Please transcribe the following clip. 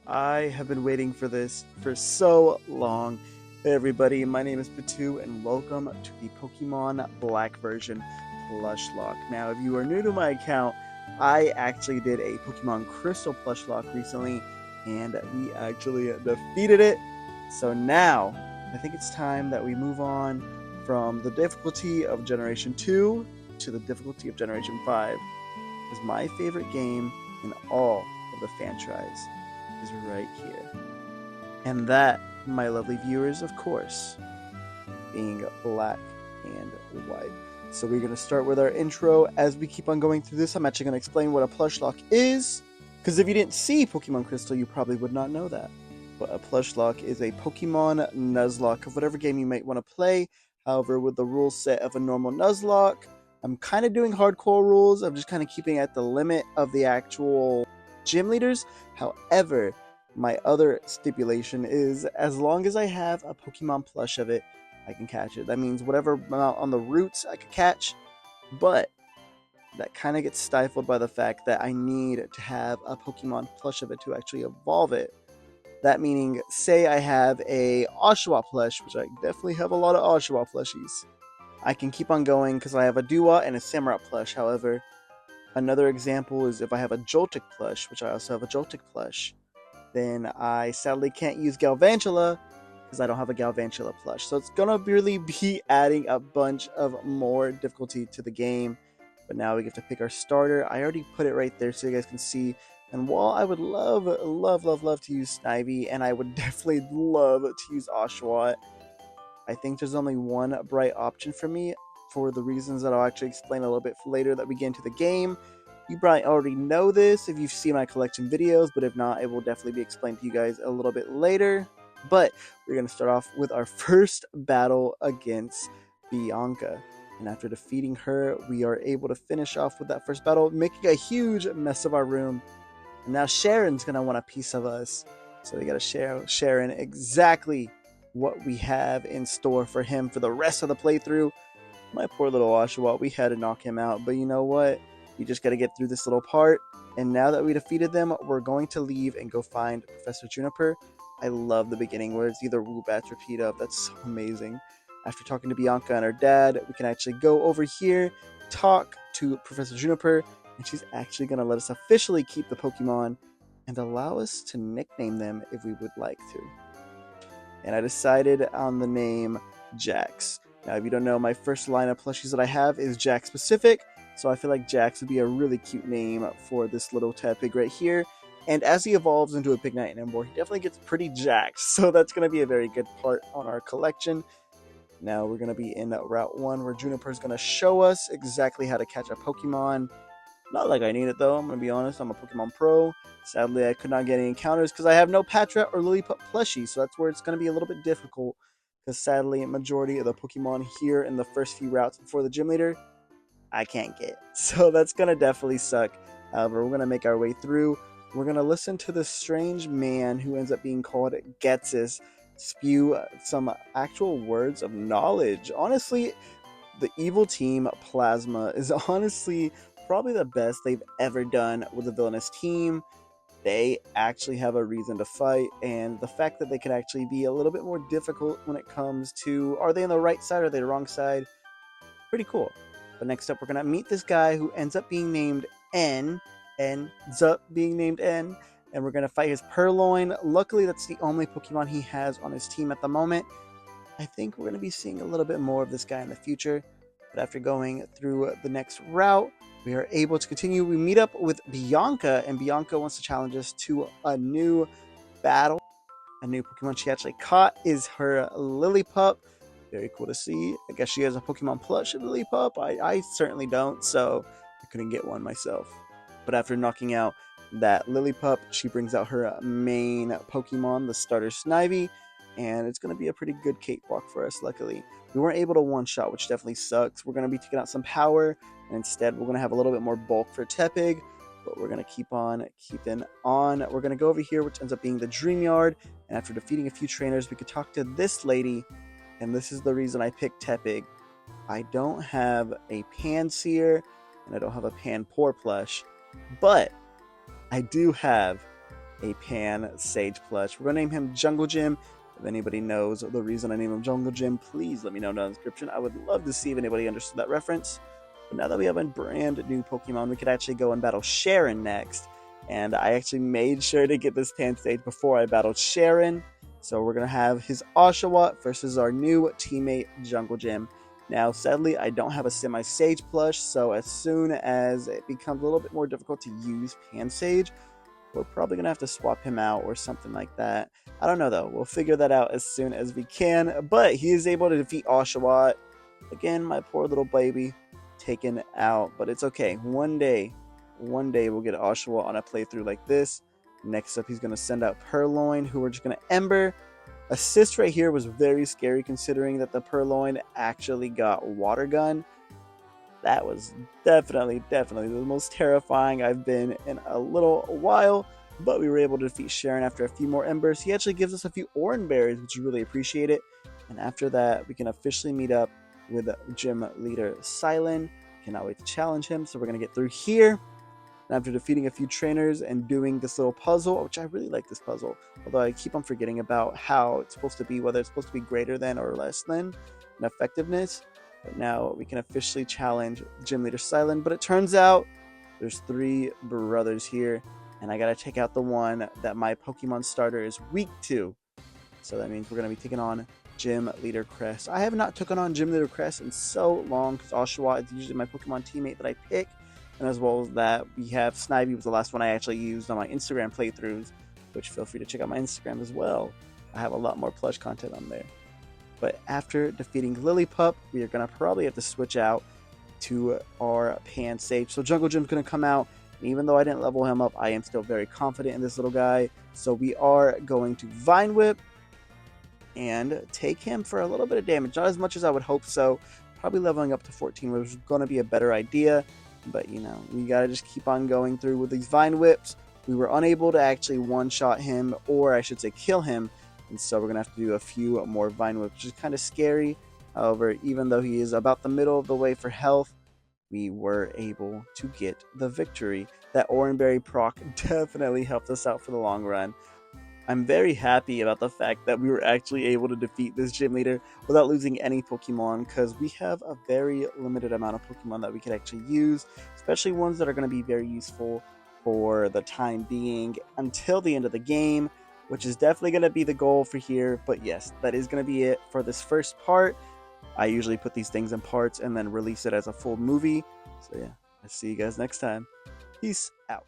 I have been waiting for this for so long. Hey everybody, my name is Batu and welcome to the Pokemon Black version Plushlocke. Now, if you are new to my account, I actually did a Pokemon Crystal Plushlocke recently and we actually defeated it. So now, I think it's time that we move on from the difficulty of Generation 2 to the difficulty of Generation 5. Because my favorite game in all of the franchise is right here. And that, my lovely viewers, of course, being black and white. So we're going to start with our intro. As we keep on going through this, I'm actually going to explain what a Plushlocke is. Because if you didn't see Pokemon Crystal, you probably would not know that. But a Plushlocke is a Pokemon Nuzlocke of whatever game you might want to play. However, with the rule set of a normal Nuzlocke, I'm kind of doing hardcore rules. I'm just kind of keeping at the limit of the actual gym leaders. However, my other stipulation is as long as I have a Pokemon plush of it, I can catch it. That means whatever amount on the roots I could catch, but that kind of gets stifled by the fact that I need to have a Pokemon plush of it to actually evolve it. That meaning, say I have a Oshawott plush, which I definitely have a lot of Oshawott plushies. I can keep on going because I have a Dewott and a Samurott plush. However, another example is if I have a Joltik plush, which I also have a Joltik plush, then I sadly can't use Galvantula because I don't have a Galvantula plush. So it's gonna really be adding a bunch of more difficulty to the game. But now we get to pick our starter. I already put it right there so you guys can see. And while I would love to use Snivy, and I would definitely love to use Oshawott, I think there's only one bright option for me for the reasons that I'll actually explain a little bit later that we get into the game. You probably already know this if you've seen my collection videos, but if not, it will definitely be explained to you guys a little bit later. But we're going to start off with our first battle against Bianca. And after defeating her, we are able to finish off with that first battle, making a huge mess of our room. And now Sharon's going to want a piece of us. So we got to share Sharon exactly what we have in store for him for the rest of the playthrough. My poor little Oshawott, we had to knock him out, but you know what? We just got to get through this little part. And now that we defeated them, we're going to leave and go find Professor Juniper. I love the beginning where it's either Woobats or P-Dub. That's so amazing. After talking to Bianca and her dad, we can actually go over here, talk to Professor Juniper, and she's actually going to let us officially keep the Pokemon and allow us to nickname them if we would like to. And I decided on the name Jax. Now, if you don't know, my first line of plushies that I have is Jax specific, so I feel like Jax would be a really cute name for this little Tepig right here. And as he evolves into a Pignite and Emboar, he definitely gets pretty Jax, so that's going to be a very good part on our collection. Now we're going to be in Route 1 where Juniper is going to show us exactly how to catch a Pokemon. Not like I need it though, I'm going to be honest, I'm a Pokemon Pro. Sadly, I could not get any encounters because I have no Patrat or Lillipup plushie, so that's where it's going to be a little bit difficult. Because sadly, a majority of the Pokemon here in the first few routes before the gym leader, I can't get. So that's going to definitely suck. However, we're going to make our way through. We're going to listen to this strange man who ends up being called Getsis spew some actual words of knowledge. Honestly, the evil team Plasma is honestly probably the best they've ever done with a villainous team. They actually have a reason to fight, and the fact that they can actually be a little bit more difficult when it comes to are they on the right side or are they the wrong side, pretty cool. But next up, we're going to meet this guy who ends up being named N, and we're going to fight his Purloin. Luckily, that's the only Pokemon he has on his team at the moment. I think we're going to be seeing a little bit more of this guy in the future. But after going through the next route, we are able to continue. We meet up with Bianca, and Bianca wants to challenge us to a new battle. A new Pokemon she actually caught is her Lillipup. Very cool to see. I guess she has a Pokemon plush of Lillipup. I certainly don't, so I couldn't get one myself. But after knocking out that Lillipup, she brings out her main Pokemon, the starter Snivy, and it's going to be a pretty good cakewalk for us, luckily. We weren't able to one-shot, which definitely sucks. We're going to be taking out some power, and instead we're going to have a little bit more bulk for Tepig, but we're going to keep on keeping on. We're going to go over here, which ends up being the Dream Yard, and after defeating a few trainers, we could talk to this lady, and this is the reason I picked Tepig. I don't have a Panseer, and I don't have a Panpour plush, but I do have a Pan Sage plush. We're going to name him Jungle Gym. If anybody knows the reason I name him Jungle Gym, please let me know down in the description. I would love to see if anybody understood that reference. But now that we have a brand new Pokemon, we could actually go and battle Sharon next. And I actually made sure to get this Pan Sage before I battled Sharon. So we're going to have his Oshawott versus our new teammate Jungle Gym. Now, sadly, I don't have a Semi-Sage plush, so as soon as it becomes a little bit more difficult to use Pan Sage, we're probably going to have to swap him out or something like that. I don't know, though. We'll figure that out as soon as we can. But he is able to defeat Oshawott. Again, my poor little baby taken out. But it's okay. One day we'll get Oshawott on a playthrough like this. Next up, he's going to send out Purloin, who we're just going to Ember. Assist right here was very scary considering that the Purloin actually got Water Gun. That was definitely the most terrifying I've been in a little while. But we were able to defeat Sharon after a few more embers. He actually gives us a few Oran Berries, which we really appreciate it. And after that, we can officially meet up with Gym Leader Silent. Cannot wait to challenge him. So we're going to get through here. And after defeating a few trainers and doing this little puzzle, which I really like this puzzle, although I keep on forgetting about how it's supposed to be, whether it's supposed to be greater than or less than in effectiveness. But now we can officially challenge Gym Leader Silent. But it turns out there's 3 brothers here, and I gotta take out the one that my Pokemon starter is weak to. So that means we're gonna be taking on Gym Leader Crest. I have not taken on Gym Leader Crest in so long because Oshawott is usually my Pokemon teammate that I pick. And as well as that, we have Snivy was the last one I actually used on my Instagram playthroughs, which feel free to check out my Instagram as well. I have a lot more plush content on there. But after defeating Lillipup, we are going to probably have to switch out to our Pan Sage. So Jungle Gym's going to come out, and even though I didn't level him up, I am still very confident in this little guy. So we are going to Vine Whip and take him for a little bit of damage. Not as much as I would hope so. Probably leveling up to 14, which is going to be a better idea. But, you know, we got to just keep on going through with these Vine Whips. We were unable to actually one-shot him, or I should say kill him. And so we're going to have to do a few more Vine Whips, which is kind of scary. However, even though he is about the middle of the way for health, we were able to get the victory. That Oranberry proc definitely helped us out for the long run. I'm very happy about the fact that we were actually able to defeat this gym leader without losing any Pokemon, because we have a very limited amount of Pokemon that we could actually use, especially ones that are going to be very useful for the time being until the end of the game, which is definitely going to be the goal for here. But yes, that is going to be it for this first part. I usually put these things in parts and then release it as a full movie. So yeah, I'll see you guys next time. Peace out.